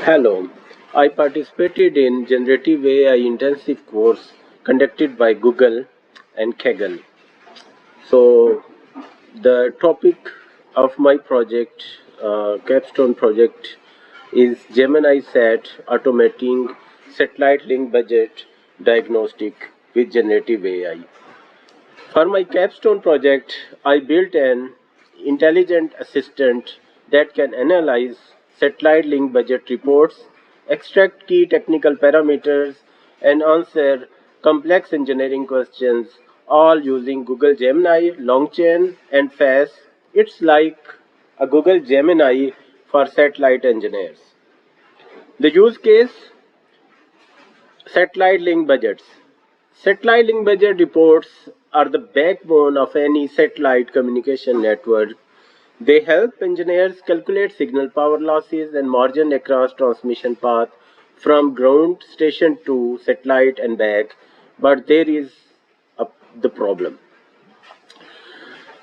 Hello, I participated in generative AI intensive course conducted by Google and Kaggle. So the topic of my project, Capstone Project, is GeminiSat-Automating satellite link budget diagnostic with generative AI. For my capstone project, I built an intelligent assistant that can analyze satellite link budget reports, extract key technical parameters, and answer complex engineering questions, all using Google Gemini, Longchain, and FAS. It's like a Google Gemini for satellite engineers. The use case: satellite link budgets. Satellite link budget reports are the backbone of any satellite communication network. They help engineers calculate signal power losses and margin across transmission path from ground station to satellite and back. But there is the problem.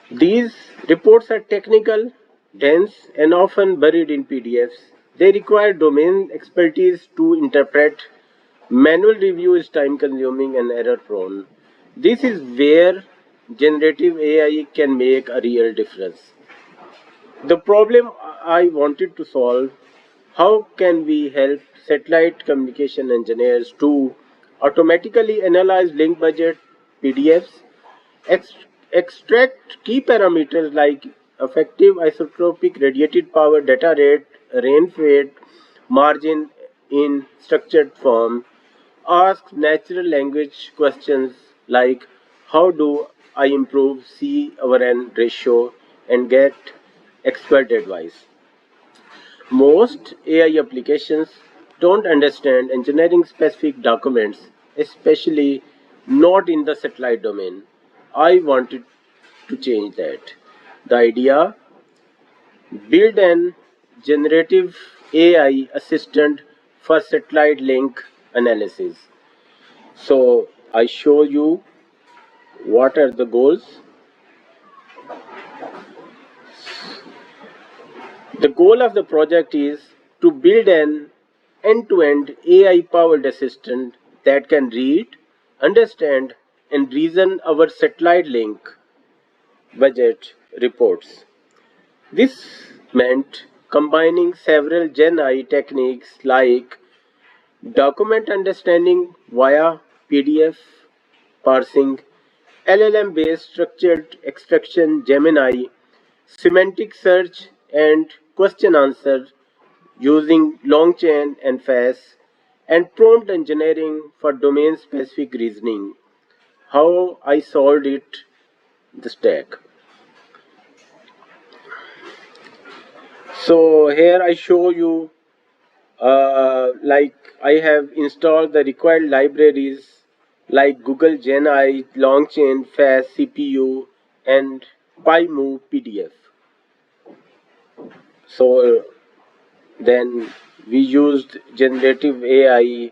These reports are technical, dense, and often buried in PDFs. They require domain expertise to interpret. Manual review is time consuming and error prone. This is where generative AI can make a real difference. The problem I wanted to solve: how can we help satellite communication engineers to automatically analyze link budget PDFs, ex- extract key parameters like effective isotropic radiated power, data rate, rain fate, margin in structured form, ask natural language questions like how do I improve C over N ratio, and get expert advice. Most AI applications don't understand engineering specific documents, especially not in the satellite domain. I wanted to change that. The idea: build an generative AI assistant for satellite link analysis. So I show you what are the goals. The goal of the project is to build an end-to-end AI-powered assistant that can read, understand, and reason our satellite link budget reports. This meant combining several Gen AI techniques like document understanding via PDF parsing, LLM-based structured extraction, Gemini, semantic search, and question answer using Longchain and FAS, and prompt engineering for domain specific reasoning. How I solved it: the stack. So here I show you, like I have installed the required libraries like Google Gen AI, Longchain, FAS, CPU, and PyMove PDF. So then we used generative AI.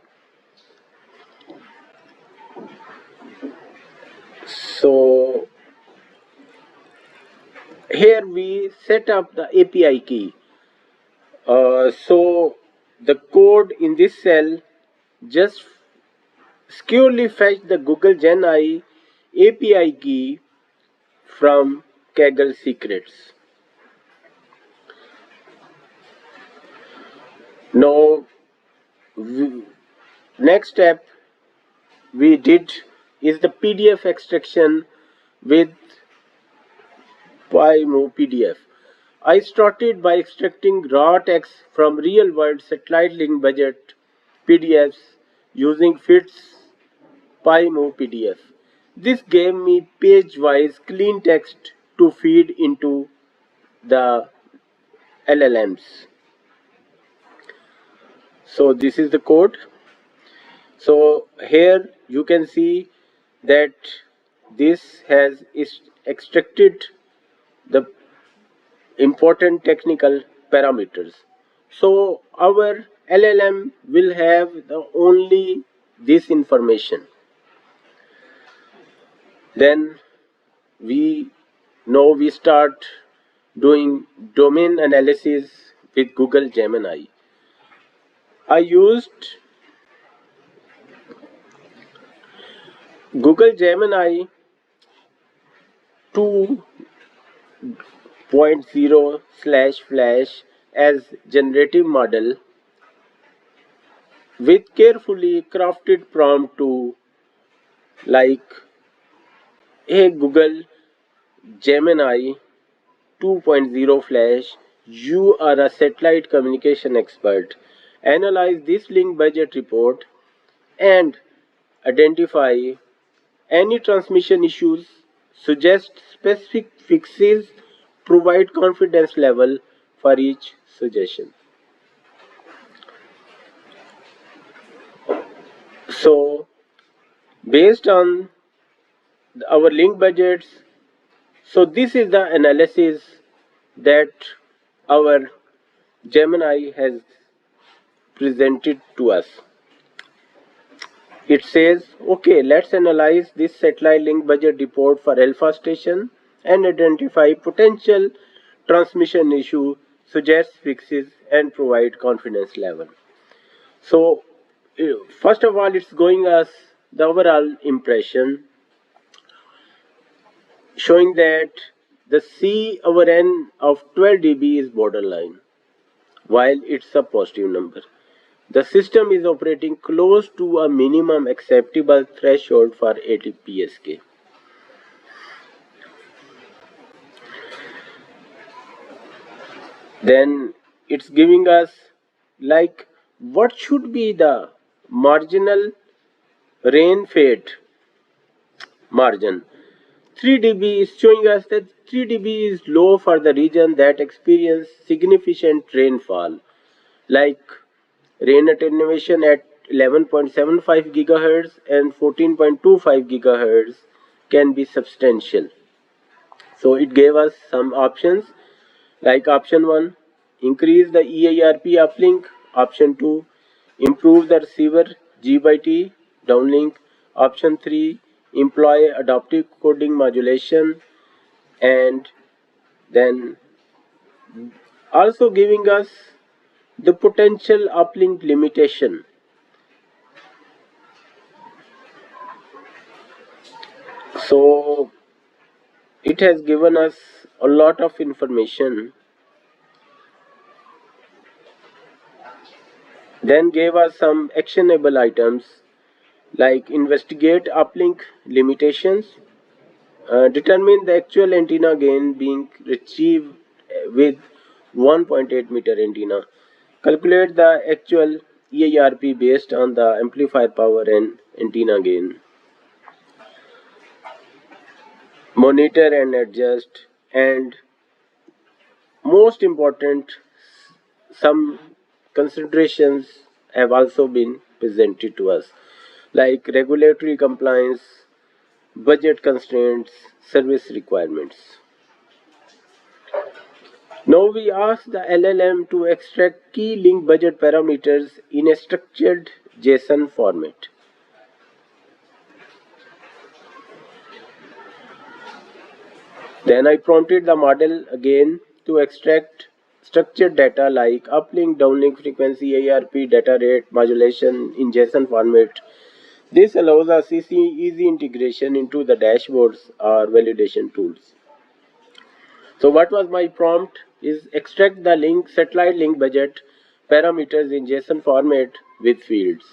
So here we set up the API key. So the code in this cell just securely fetch the Google Gen AI API key from Kaggle secrets. Now, next step we did is the PDF extraction with PyMove PDF. I started by extracting raw text from real-world satellite link budget PDFs using FIT's PyMove PDF. This gave me page-wise clean text to feed into the LLMs. So this is the code. So here you can see that this has extracted the important technical parameters. So our LLM will have the only this information. Then we start doing domain analysis with Google Gemini. I used Google Gemini 2.0 slash flash as generative model with carefully crafted prompt to like, hey Google Gemini 2.0 flash, you are a satellite communication expert. Analyze this link budget report and identify any transmission issues, suggest specific fixes, provide confidence level for each suggestion. So, based on our link budgets, so this is the analysis that our Gemini has presented to us. It says, okay, let's analyze this satellite link budget report for alpha station and identify potential transmission issue, suggest fixes, and provide confidence level. So, first of all, it's going us the overall impression showing that the C over N of 12 dB is borderline, while it's a positive number. The system is operating close to a minimum acceptable threshold for 80 PSK. Then it's giving us like what should be the marginal rain fade margin. 3 dB is showing us that 3 dB is low for the region that experience significant rainfall, like rain attenuation at 11.75 GHz and 14.25 GHz can be substantial. So it gave us some options like option 1, increase the EIRP uplink, option 2, improve the receiver G by T downlink, option 3, employ adaptive coding modulation, and then also giving us the potential uplink limitation. So it has given us a lot of information, then gave us some actionable items like investigate uplink limitations, determine the actual antenna gain being achieved with 1.8 meter antenna, calculate the actual EIRP based on the amplifier power and antenna gain, monitor and adjust, and most important, some considerations have also been presented to us, like regulatory compliance, budget constraints, service requirements. Now we ask the LLM to extract key link budget parameters in a structured JSON format. Then I prompted the model again to extract structured data like uplink, downlink frequency, ARP, data rate, modulation in JSON format. This allows us easy integration into the dashboards or validation tools. So what was my prompt is extract the link satellite link budget parameters in JSON format with fields.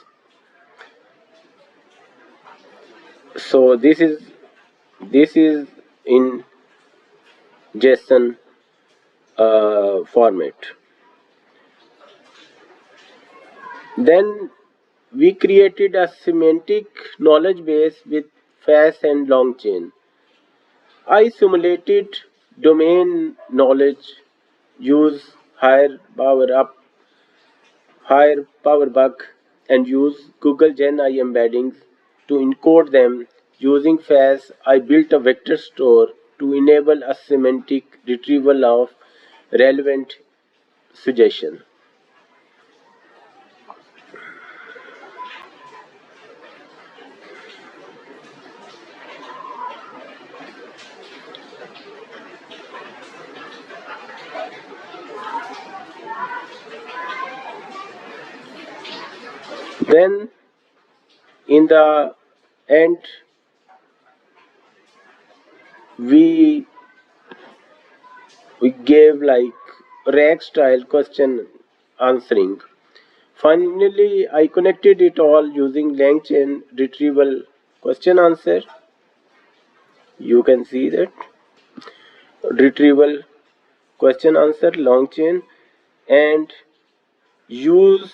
So this is in JSON format. Then we created a semantic knowledge base with fast and long chain. I simulated domain knowledge, use higher power buck, and use Google Gen I embeddings to encode them. Using fast, I built a vector store to enable a semantic retrieval of relevant suggestion. Then in the end, we we gave like rack style question answering. Finally, I connected it all using LangChain retrieval question answer. You can see that retrieval question answer long chain, and use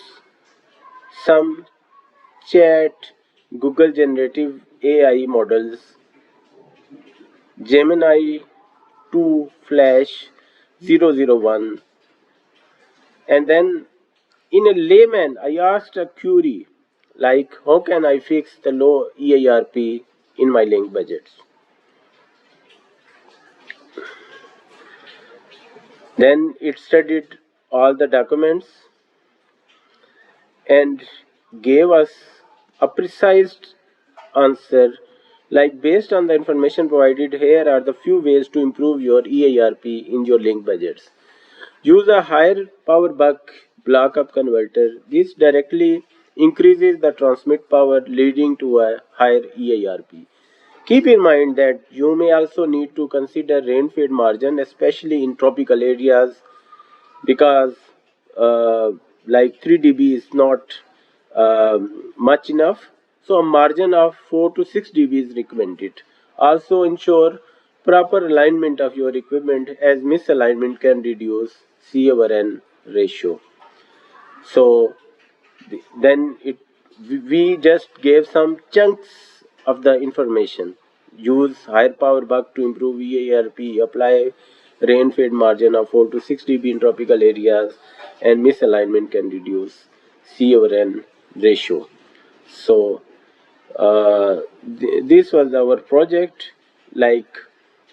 some chat Google generative AI models, Gemini 2 Flash 001, and then in a layman I asked a query like how can I fix the low EIRP in my link budgets. Then it studied all the documents and gave us a precise answer like based on the information provided here are the few ways to improve your EIRP in your link budgets. Use a higher power buck block up converter. This directly increases the transmit power leading to a higher EIRP. Keep in mind that you may also need to consider rain fade margin, especially in tropical areas, because uh, like 3 dB is not much enough. So a margin of 4 to 6 dB is recommended. Also ensure proper alignment of your equipment as misalignment can reduce C over N ratio. So then we just gave some chunks of the information. Use higher power buck to improve EARP, apply rain fade margin of 4 to 6 dB in tropical areas, and misalignment can reduce C over N ratio. So this was our project, like,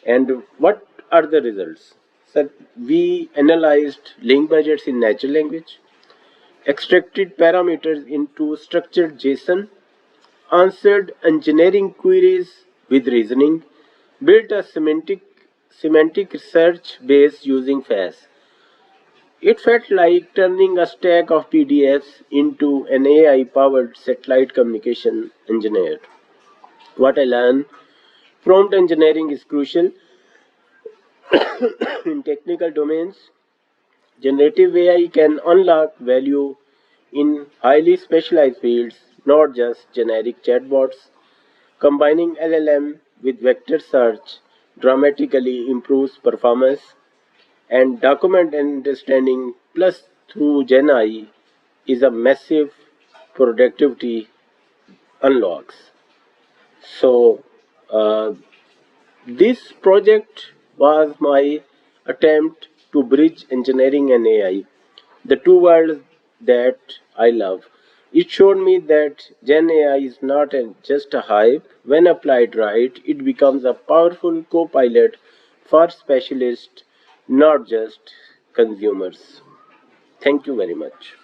and what are the results? So we analyzed link budgets in natural language, extracted parameters into structured JSON, answered engineering queries with reasoning, built a semantic research base using FAS. It felt like turning a stack of PDFs into an AI powered satellite communication engineer. What I learned: prompt engineering is crucial in technical domains. Generative AI can unlock value in highly specialized fields, not just generic chatbots. Combining LLM with vector search dramatically improves performance, and document understanding plus through Gen AI is a massive productivity unlocks. So, uh, this project was my attempt to bridge engineering and AI, the two worlds that I love. It showed me that Gen AI is not just a hype. When applied right, it becomes a powerful co pilot for specialists, not just consumers. Thank you very much.